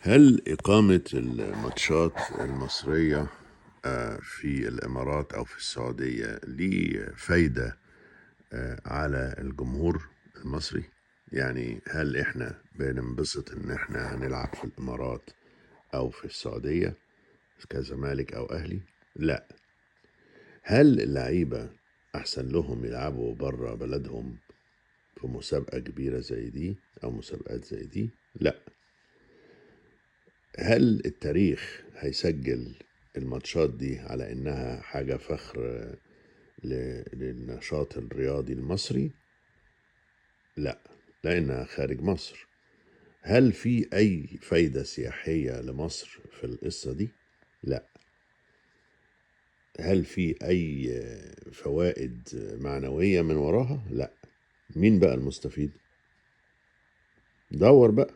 هل إقامة الماتشات المصرية في الإمارات أو في السعودية ليه فايدة على الجمهور المصري؟ يعني هل إحنا بننبسط إن إحنا هنلعب في الإمارات أو في السعودية كزمالك أو أهلي؟ لا. هل اللعيبة أحسن لهم يلعبوا برا بلدهم في مسابقة كبيرة زي دي أو مسابقات زي دي؟ لا. هل التاريخ هيسجل الماتشات دي على إنها حاجة فخر للنشاط الرياضي المصري؟ لا، لأنها خارج مصر. هل في أي فايدة سياحية لمصر في القصة دي؟ لا. هل في أي فوائد معنوية من وراها؟ لا. مين بقى المستفيد؟ دور بقى.